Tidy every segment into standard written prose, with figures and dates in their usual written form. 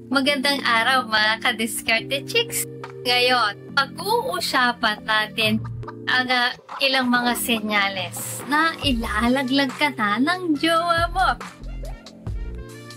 Magandang araw mga ka-diskarte chicks! Ngayon, pag-uusapan natin ang ilang mga senyales na ilalaglag ka na ng jowa mo.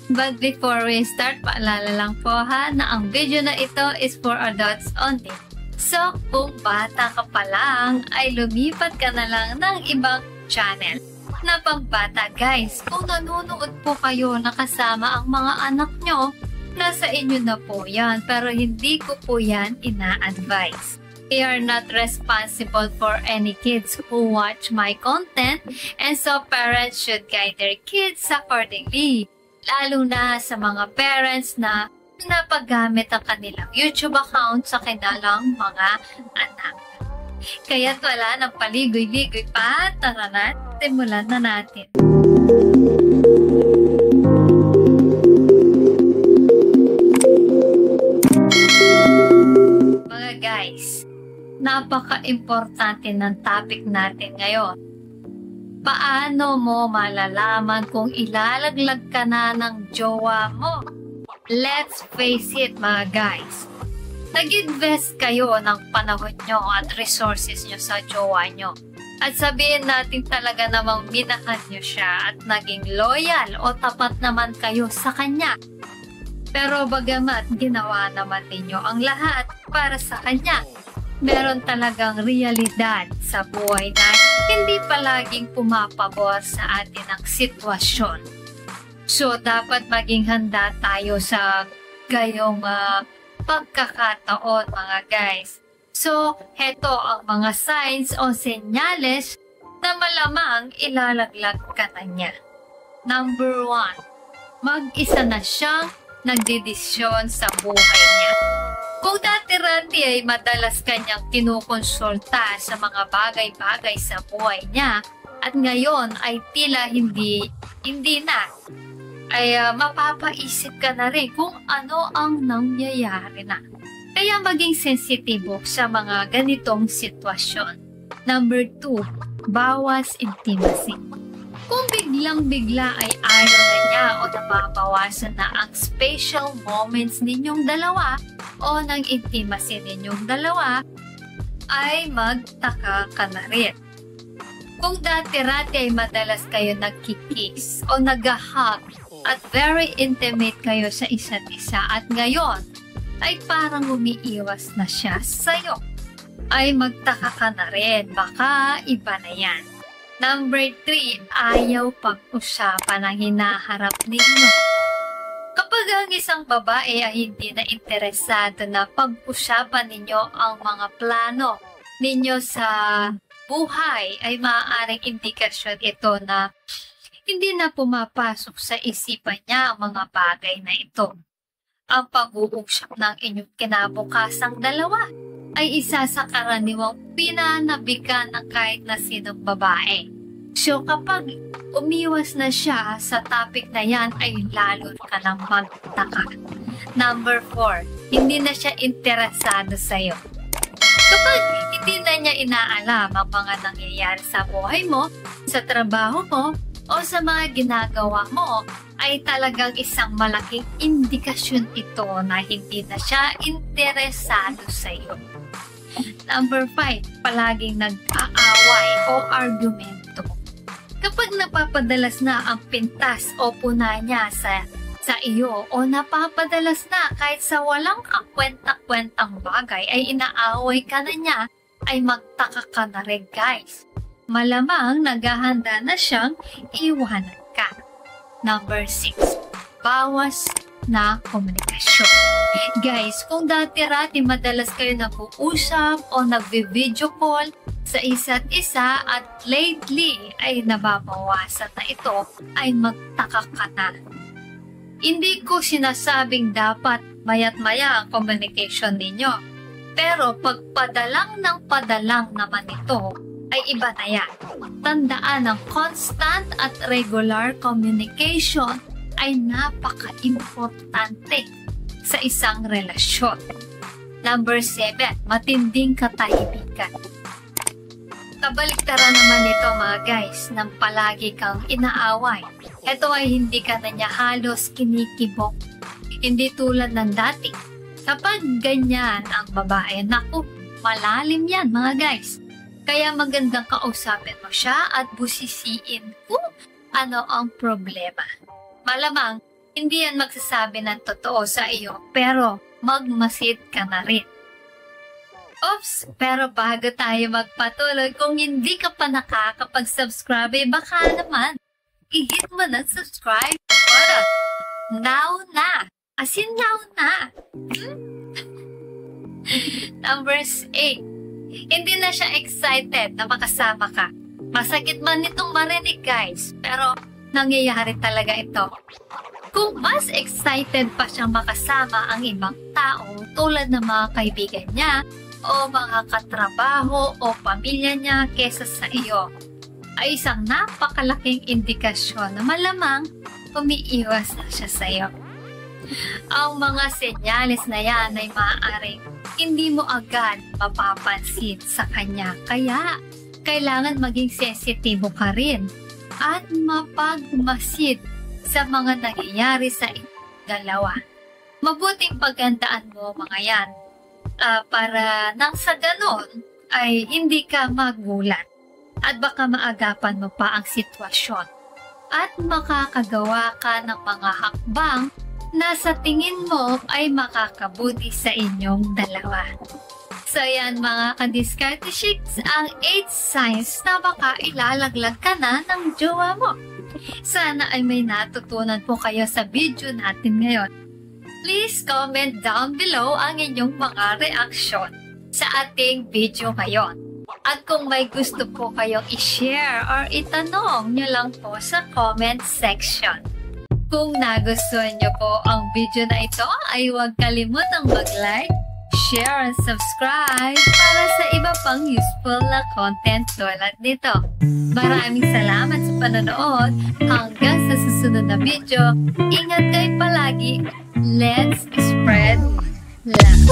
But before we start, paalala lang po ha na ang video na ito is for adults only. So, kung bata ka pa lang, ay lumipat ka na lang ng ibang channel na pambata guys. Kung nanonood po kayo nakasama ang mga anak nyo, nasa inyo na po yan, pero hindi ko po yan ina-advise. We are not responsible for any kids who watch my content, and so parents should guide their kids accordingly. Lalo na sa mga parents na napagamit ang kanilang YouTube account sa kanilang mga anak. Kaya't wala ng paligoy-ligoy pa, tara na, simulan na natin. Mga guys, napaka-importante ng topic natin ngayon. Paano mo malalaman kung ilalaglag ka na ng jowa mo? Let's face it mga guys, nag-invest kayo ng panahon nyo at resources nyo sa jowa nyo. At sabihin natin talaga namang minahal nyo siya at naging loyal o tapat naman kayo sa kanya. Pero bagamat ginawa naman ninyo ang lahat para sa kanya, meron talagang realidad sa buhay na hindi palaging pumapabor sa atin ang sitwasyon. So, dapat maging handa tayo sa gayong pagkakataon mga guys. So, heto ang mga signs o senyales na malamang ilalaglag ka na niya. Number 1, mag-isa na siyang nagdedesisyon sa buhay niya. Kung dati-rati ay madalas kanyang kinukonsulta sa mga bagay-bagay sa buhay niya at ngayon ay tila hindi na, ay mapapaisip ka na rin kung ano ang nangyayari na. Kaya maging sensitibo sa mga ganitong sitwasyon. Number 2, bawas intimacy. Kung biglang-bigla ay ayaw na niya o nababawasan na ang special moments ninyong dalawa o ng intimacy ninyong dalawa, ay magtaka ka na rin. Kung dati-rati ay madalas kayo nagkikiss o nag-hug at very intimate kayo sa isa't isa at ngayon ay parang umiiwas na siya sa'yo, ay magtaka ka na rin, baka iba na yan. Number 3, ayaw pag-usapan ang hinaharap ninyo. Kapag ang isang babae ay hindi na interesado na pag-usapan ninyo ang mga plano ninyo sa buhay, ay maaaring indikasyon ito na hindi na pumapasok sa isipan niya ang mga bagay na ito. Ang pag-uusap ng inyong kinabukasang dalawa ay isa sa karaniwang pinanabikan ng kahit na sinong babae. So kapag umiwas na siya sa topic na yan ay lalo ka nang magtaka. Number 4, hindi na siya interesado sa'yo. Kapag hindi na niya inaalam ang mga nangyayari sa buhay mo, sa trabaho mo, o sa mga ginagawa mo, ay talagang isang malaking indikasyon ito na hindi na siya interesado sa iyo. Number 5, palaging nag-aaway o argumento. Kapag napapadalas na ang pintas o puna niya sa iyo o napapadalas na kahit sa walang kakwenta-kwentang bagay ay inaaway ka na niya, ay magtaka ka na rin guys. Malamang naghahanda na siyang iwanan ka. Number 6, bawas na komunikasyon. Guys, kung dati-rati madalas kayo nag-uusap o nagvi-video call sa isa't isa at lately ay nababawasan na ito, ay magtaka ka na. Hindi ko sinasabing dapat mayat-maya ang communication ninyo, pero pagpadalang ng padalang naman ito, ay iba na yan. Tandaan ang constant at regular communication ay napaka-importante sa isang relasyon. Number 7, matinding katahimikan. Kabaliktaran naman ito mga guys, nang palagi kang inaaway. Ito ay hindi ka na niya halos kinikibok. Hindi tulad ng dati. Kapag ganyan ang babae, naku, malalim yan mga guys. Kaya magandang kausapin mo siya at busisiin kung ano ang problema. Malamang, hindi yan magsasabi ng totoo sa iyo, pero magmasid ka na rin. Oops, pero bago tayo magpatuloy, kung hindi ka pa nakakapag-subscribe, baka naman, i-hit mo ng subscribe button. Now na! As in now na! Number 8. Hindi na siya excited na makasama ka. Masakit man itong marinig guys, pero nangyayari talaga ito. Kung mas excited pa siyang makasama ang ibang tao tulad ng mga kaibigan niya o mga katrabaho o pamilya niya kesa sa iyo, ay isang napakalaking indikasyon na malamang umiiwas na siya sa iyo. Ang mga senyales na yan ay maaaring hindi mo agad mapapansin sa kanya. Kaya, kailangan maging sensitibo ka rin at mapagmasid sa mga nangyayari sa inyong dalawa. Mabuting paghandaan mo mga yan para nang sa ganon ay hindi ka magulat at baka maagapan mo pa ang sitwasyon at makakagawa ka ng mga hakbang na sa tingin mo ay makakabuti sa inyong dalawa. So yan mga ka-Diskarte Chicks, ang 8 signs na baka ilalaglag ka na ng jowa mo. Sana ay may natutunan po kayo sa video natin ngayon. Please comment down below ang inyong mga reaksyon sa ating video ngayon. At kung may gusto po kayong i-share or itanong nyo lang po sa comment section. Kung nagustuhan nyo po ang video na ito, ay huwag kalimutang mag-like, share, and subscribe para sa iba pang useful na content tulad nito. Maraming salamat sa panonood. Hanggang sa susunod na video, ingat kayo palagi. Let's spread love.